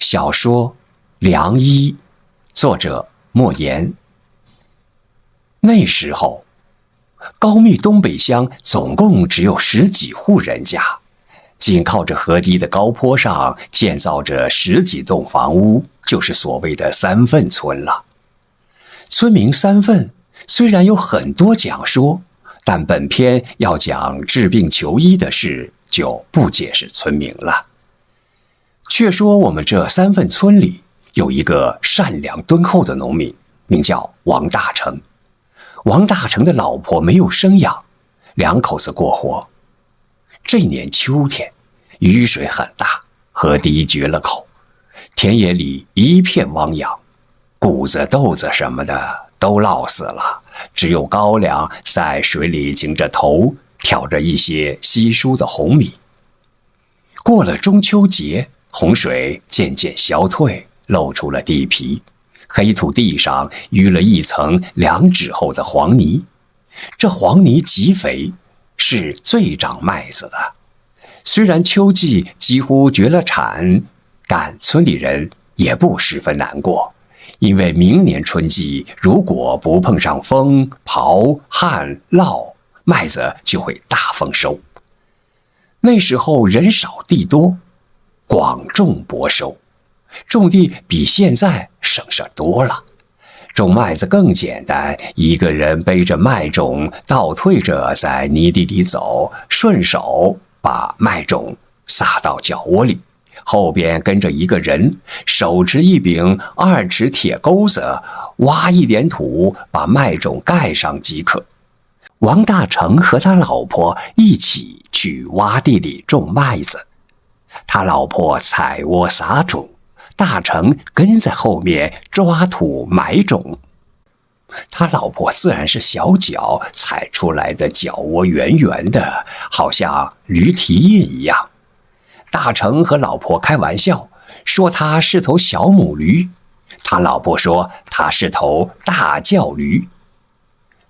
小说《良医》，作者莫言。那时候，高密东北乡总共只有10几户人家，紧靠着河堤的高坡上建造着10几栋房屋，就是所谓的三份村了。村民三份虽然有很多讲说，但本篇要讲治病求医的事，就不解释村民了。却说我们这三份村里有一个善良敦厚的农民，名叫王大成。王大成的老婆没有生养，2口子过活。这年秋天，雨水很大，河堤决了口，田野里一片汪洋，谷子豆子什么的都涝死了，只有高粱在水里擎着头，挑着一些稀疏的红米。过了中秋节，洪水渐渐消退，露出了地皮，黑土地上淤了一层2指厚的黄泥。这黄泥极肥，是最长麦子的。虽然秋季几乎绝了产，但村里人也不十分难过，因为明年春季如果不碰上风、雹、旱、涝，麦子就会大丰收。那时候人少地多，广种薄收，种地比现在省事多了。种麦子更简单，一个人背着麦种，倒退着在泥地里走，顺手把麦种撒到脚窝里，后边跟着一个人，手持一柄2尺铁钩子，挖一点土，把麦种盖上即可。王大成和他老婆一起去洼地里种麦子，他老婆采窝撒种，大成跟在后面抓土埋种。他老婆自然是小脚，踩出来的脚窝圆圆的，好像驴蹄印一样。大成和老婆开玩笑，说他是头小母驴，他老婆说他是头大叫驴。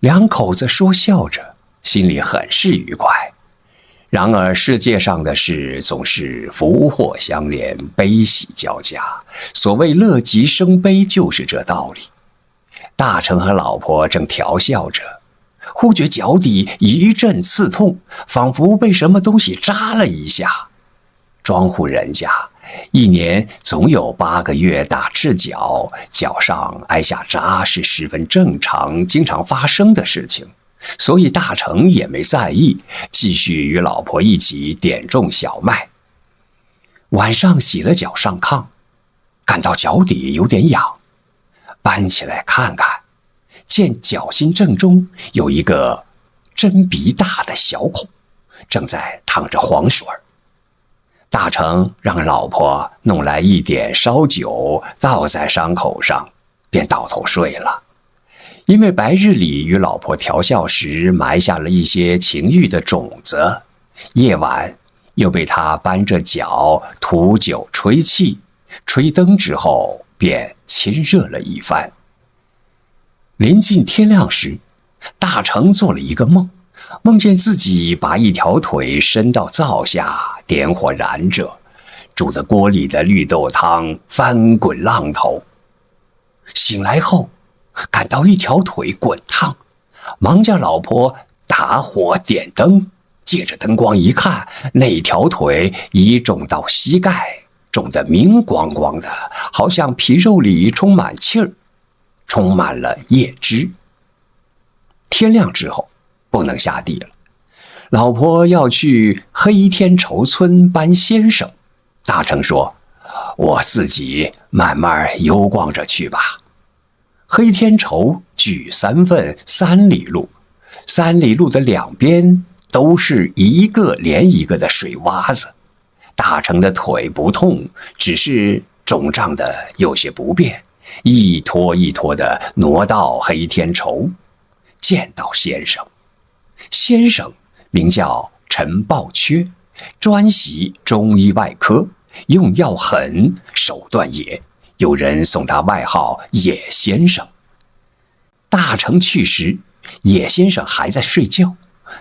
2口子说笑着，心里很是愉快。然而世界上的事总是福祸相连，悲喜交加，所谓乐极生悲，就是这道理。大成和老婆正调笑着，忽觉脚底一阵刺痛，仿佛被什么东西扎了一下。庄户人家一年总有8个月打赤脚，脚上挨下扎是十分正常，经常发生的事情，所以大成也没在意，继续与老婆一起点种小麦。晚上洗了脚上炕，感到脚底有点痒，搬起来看看，见脚心正中有一个针鼻大的小孔，正在淌着黄水。大成让老婆弄来一点烧酒，倒在伤口上，便倒头睡了。因为白日里与老婆调笑时埋下了一些情欲的种子，夜晚又被他扳着脚涂酒吹气，吹灯之后便亲热了一番。临近天亮时，大成做了一个梦，梦见自己把一条腿伸到灶下，点火燃着，煮的锅里的绿豆汤翻滚浪头。醒来后感到一条腿滚烫，忙叫老婆打火点灯，借着灯光一看，那条腿已肿到膝盖，肿得明光光的，好像皮肉里充满气儿，充满了液汁。天亮之后不能下地了，老婆要去黑天仇村搬先生。大成说，我自己慢慢游逛着去吧。黑天仇距3份3里路，3里路的2边都是一个连一个的水洼子。大成的腿不痛，只是肿胀的有些不便，一拖一拖的挪到黑天仇，见到先生。先生名叫陈抱缺，专习中医外科，用药狠，手段野，有人送他外号野先生。大成去时，野先生还在睡觉，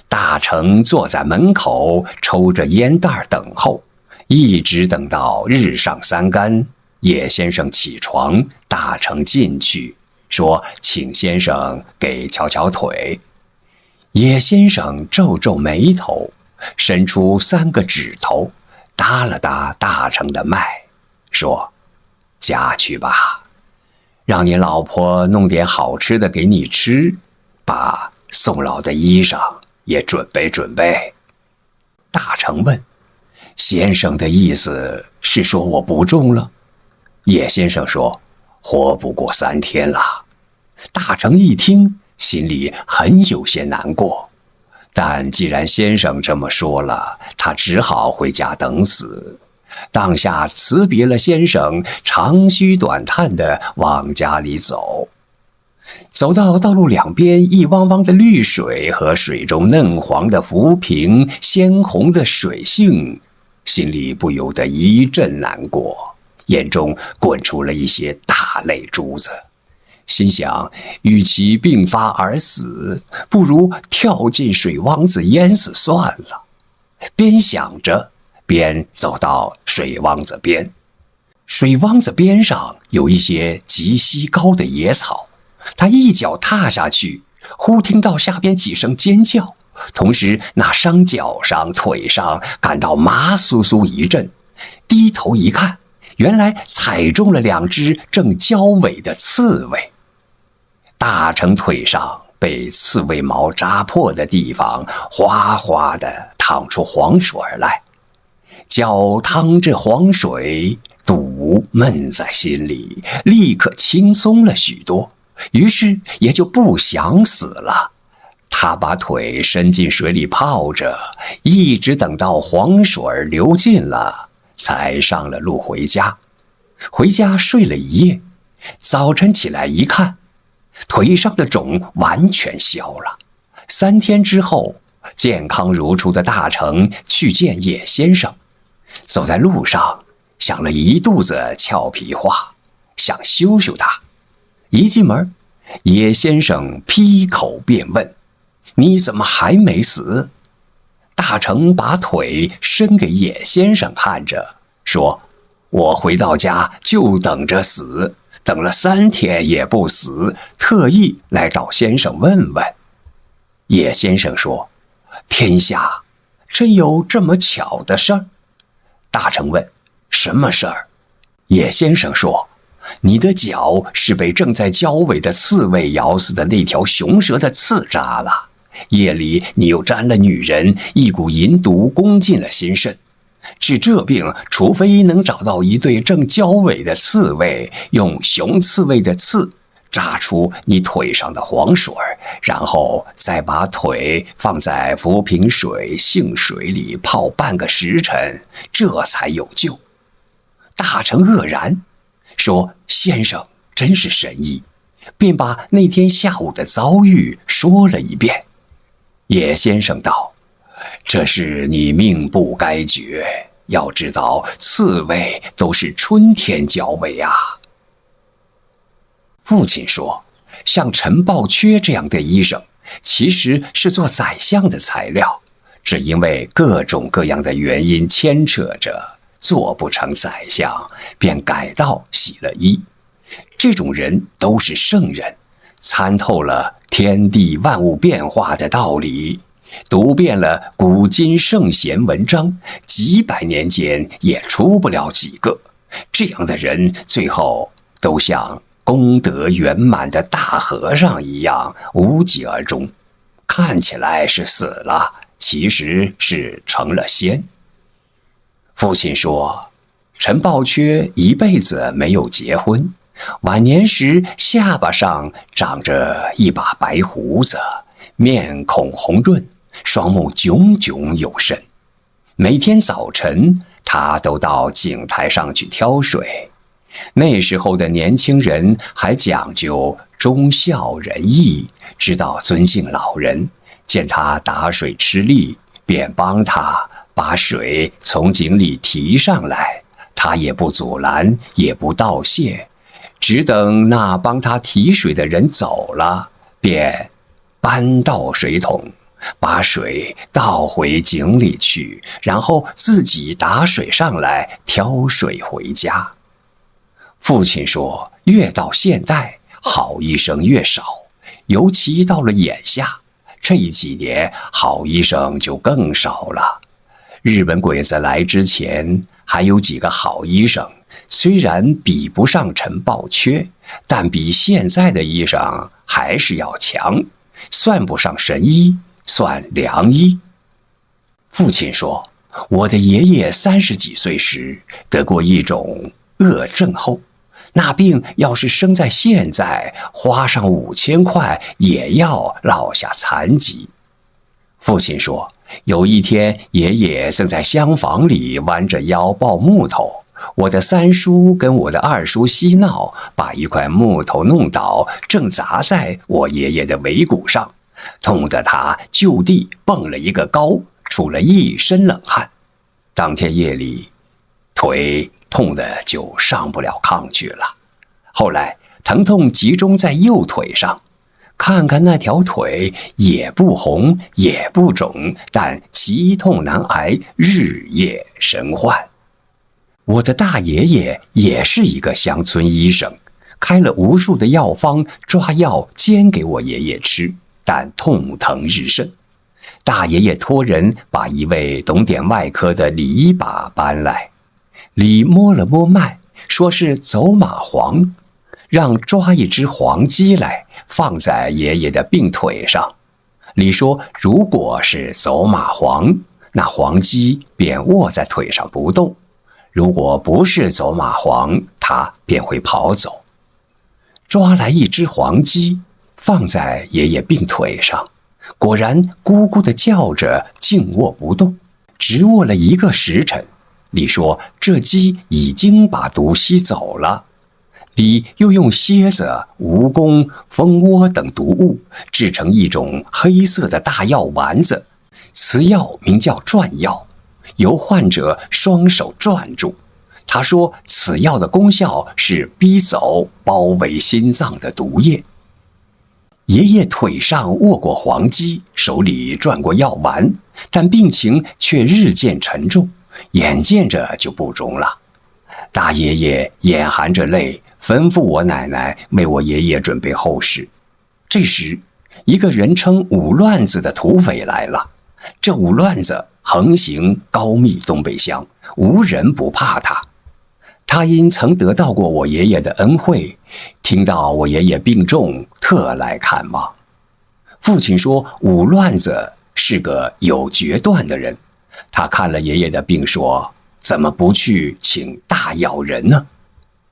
大成坐在门口抽着烟袋等候，一直等到日上3竿，叶先生起床，大成进去，说请先生给瞧瞧腿。叶先生皱皱眉头，伸出3个指头，搭了搭大成的脉，说：家去吧，让你老婆弄点好吃的给你吃，把宋老的衣裳也准备准备。大成问：先生的意思是说我不中了？叶先生说：活不过3天了。大成一听，心里很有些难过，但既然先生这么说了，他只好回家等死。当下辞别了先生，长吁短叹地往家里走。走到道路两边一汪汪的绿水和水中嫩黄的浮萍、鲜红的水杏，心里不由得一阵难过，眼中滚出了一些大泪珠子，心想与其病发而死，不如跳进水汪子淹死算了。边想着边走到水汪子边，水汪子边上有一些极稀高的野草，他一脚踏下去，忽听到下边几声尖叫，同时那伤脚上腿上感到麻酥酥一阵，低头一看，原来踩中了2只正交尾的刺猬。大成腿上被刺猬毛扎破的地方哗哗地淌出黄水来，脚趟着黄水，堵闷在心里，立刻轻松了许多，于是也就不想死了。他把腿伸进水里泡着，一直等到黄水流尽了，才上了路回家。回家睡了一夜，早晨起来一看，腿上的肿完全消了。3天之后，健康如初的大成去见叶先生，走在路上想了一肚子俏皮话，想羞羞他。一进门，叶先生劈口便问：你怎么还没死？大成把腿伸给叶先生看着，说：我回到家就等着死，等了3天也不死，特意来找先生问问。叶先生说：天下真有这么巧的事儿？大成问：什么事儿？叶先生说：你的脚是被正在交尾的刺猬咬死的那条雄蛇的刺扎了，夜里你又沾了女人，一股淫毒攻进了心肾。治这病，除非能找到一对正交尾的刺猬，用雄刺猬的刺扎出你腿上的黄水，然后再把腿放在浮萍水、杏水里泡半个时辰，这才有救。大成愕然，说：先生真是神医，便把那天下午的遭遇说了一遍。叶先生道：这是你命不该绝，要知道刺猬都是春天交尾啊。父亲说，像陈抱缺这样的医生，其实是做宰相的材料，只因为各种各样的原因牵扯着，做不成宰相，便改道洗了医。这种人都是圣人，参透了天地万物变化的道理，读遍了古今圣贤文章，几百年间也出不了几个。这样的人最后都像功德圆满的大和尚一样无疾而终，看起来是死了，其实是成了仙。父亲说，陈抱缺一辈子没有结婚，晚年时下巴上长着一把白胡子，面孔红润，双目炯炯有神。每天早晨他都到井台上去挑水。那时候的年轻人还讲究忠孝仁义，知道尊敬老人，见他打水吃力，便帮他把水从井里提上来，他也不阻拦，也不道谢，只等那帮他提水的人走了，便搬到水桶，把水倒回井里去，然后自己打水上来，挑水回家。父亲说，越到现代，好医生越少，尤其到了眼下，这几年好医生就更少了。日本鬼子来之前，还有几个好医生，虽然比不上陈宝缺，但比现在的医生还是要强，算不上神医，算良医。父亲说，我的爷爷30几岁时得过一种恶症候，那病要是生在现在，花上5000块也要落下残疾。父亲说，有一天爷爷正在厢房里弯着腰抱木头，我的三叔跟我的二叔嬉闹，把一块木头弄倒，正砸在我爷爷的尾骨上，痛得他就地蹦了一个高，出了一身冷汗。当天夜里，腿痛得就上不了炕去了。后来疼痛集中在右腿上，看看那条腿，也不红也不肿，但奇痛难挨，日夜神患。我的大爷爷也是一个乡村医生，开了无数的药方，抓药煎给我爷爷吃，但痛疼日甚。大爷爷托人把一位懂点外科的李医把搬来，李摸了摸脉，说是走马黄，让抓一只黄鸡来放在爷爷的病腿上。李说，如果是走马黄，那黄鸡便卧在腿上不动；如果不是走马黄，它便会跑走。抓来一只黄鸡，放在爷爷病腿上，果然咕咕地叫着，静卧不动，直卧了1个时辰。李说，这鸡已经把毒吸走了。李又用蝎子、蜈蚣、蜂窝等毒物制成一种黑色的大药丸子，此药名叫转药，由患者双手转住。他说，此药的功效是逼走包围心脏的毒液。爷爷腿上握过黄鸡，手里转过药丸，但病情却日渐沉重，眼见着就不中了。大爷爷眼含着泪，吩咐我奶奶为我爷爷准备后事。这时，一个人称武乱子的土匪来了。这武乱子横行高密东北乡，无人不怕他。他因曾得到过我爷爷的恩惠，听到我爷爷病重，特来看望。父亲说，武乱子是个有决断的人。他看了爷爷的病，说，怎么不去请大药人呢？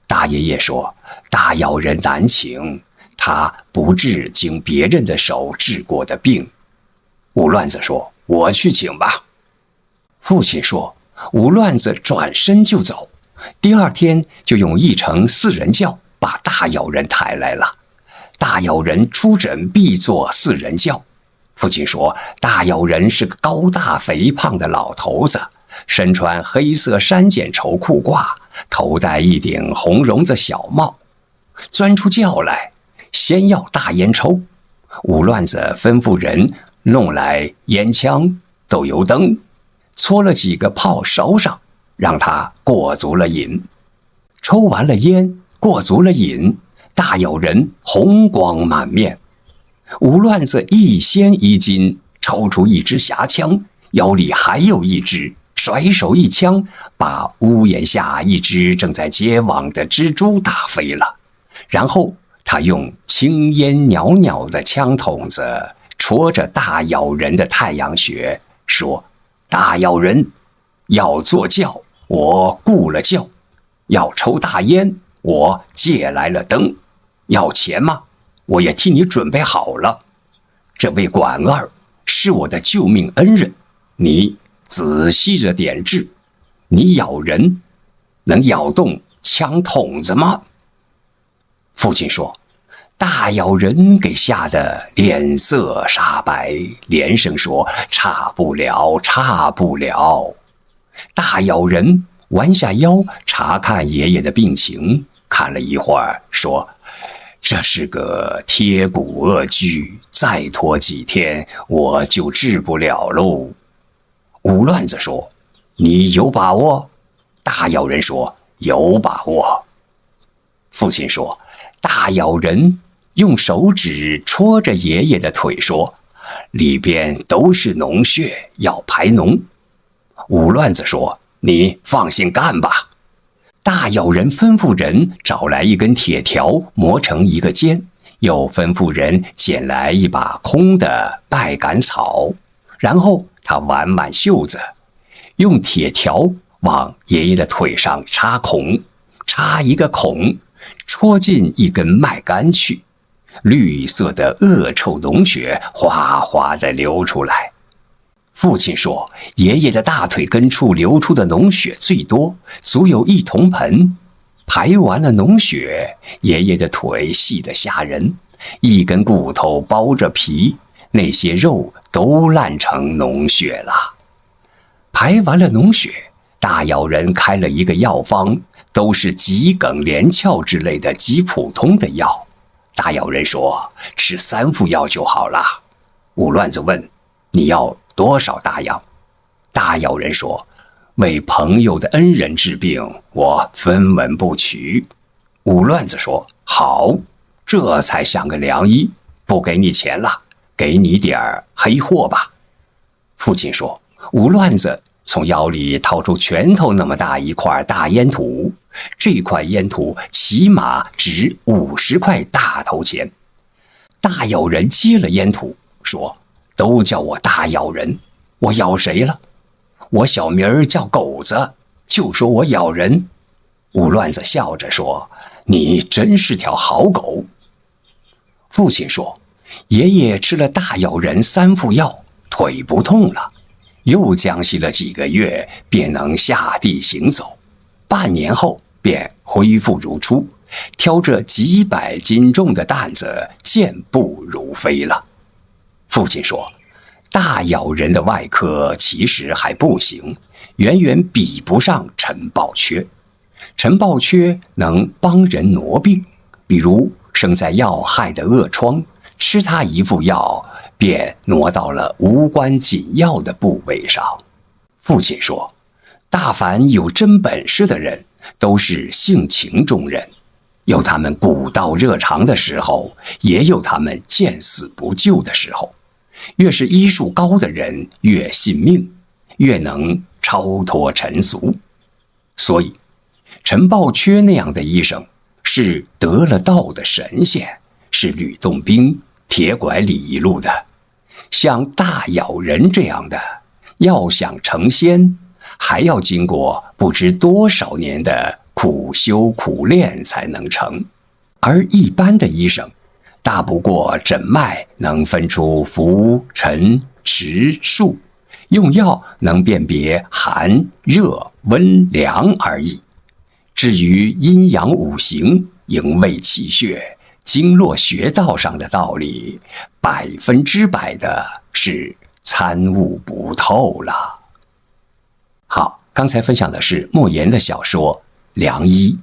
大爷爷说，大药人难请，他不治经别人的手治过的病。武乱子说，我去请吧。父亲说，武乱子转身就走。第2天就用1乘4人轿把大药人抬来了。大药人出诊必做4人轿。父亲说，大药人是个高大肥胖的老头子，身穿黑色衫剪绸裤褂，头戴一顶红绒子小帽。钻出轿来，先要大烟抽。武乱子吩咐人弄来烟枪、豆油灯，搓了几个泡烧上，让他过足了瘾。抽完了烟，过足了瘾，大药人红光满面。武乱子一掀衣襟，抽出一支匣枪，腰里还有一支，甩手一枪，把屋檐下一只正在结网的蜘蛛打飞了。然后他用青烟袅袅的枪筒子戳着大药人的太阳穴，说，大药人要坐轿，我雇了轿；要抽大烟，我借来了灯；要钱吗？我也替你准备好了。这位管二是我的救命恩人，你仔细着点治。你咬人，能咬动枪筒子吗？父亲说，大咬人给吓得脸色煞白，连声说，差不了，差不了。大咬人弯下腰查看爷爷的病情，看了一会儿，说，这是个贴骨恶疽，再拖几天我就治不了喽。武乱子说，你有把握？大咬人说，有把握。父亲说，大咬人用手指戳着爷爷的腿说，里边都是脓血，要排脓。武乱子说，你放心干吧。大咬人吩咐人找来一根铁条磨成一个尖，又吩咐人捡来一把空的稗杆草，然后他挽挽袖子，用铁条往爷爷的腿上插孔，插一个孔，戳进一根麦秆去，绿色的恶臭脓血哗哗地流出来。父亲说，爷爷的大腿根处流出的脓血最多，足有1铜盆。排完了脓血，爷爷的腿细得吓人，一根骨头包着皮，那些肉都烂成脓血了。排完了脓血，大咬人开了一个药方，都是桔梗连翘之类的极普通的药。大咬人说，吃3副药就好了。武乱子问，你要多少大洋？大咬人说，为朋友的恩人治病，我分文不取。武乱子说，好，这才像个良医，不给你钱了，给你点黑货吧。父亲说，武乱子从腰里掏出拳头那么大一块大烟土，这块烟土起码值50块大头钱。大咬人接了烟土，说，都叫我大咬人，我咬谁了？我小名儿叫狗子，就说我咬人。武乱子笑着说，你真是条好狗。父亲说，爷爷吃了大咬人3副药，腿不痛了，又将息了几个月，便能下地行走，半年后便恢复如初，挑着几百斤重的担子健步如飞了。父亲说，大咬人的外科其实还不行，远远比不上陈宝缺。陈宝缺能帮人挪病，比如生在要害的恶疮，吃他一副药，便挪到了无关紧要的部位上。父亲说，大凡有真本事的人，都是性情中人，有他们古道热肠的时候，也有他们见死不救的时候。越是医术高的人，越信命，越能超脱尘俗。所以陈宝缺那样的医生是得了道的神仙，是吕洞宾铁拐李一路的。像大咬人这样的，要想成仙，还要经过不知多少年的苦修苦练才能成。而一般的医生，大不过诊脉能分出浮沉实数，用药能辨别寒热温凉而已。至于阴阳五行、营卫气血、经络穴道上的道理，100%的是参悟不透了。好，刚才分享的是莫言的小说《良医》。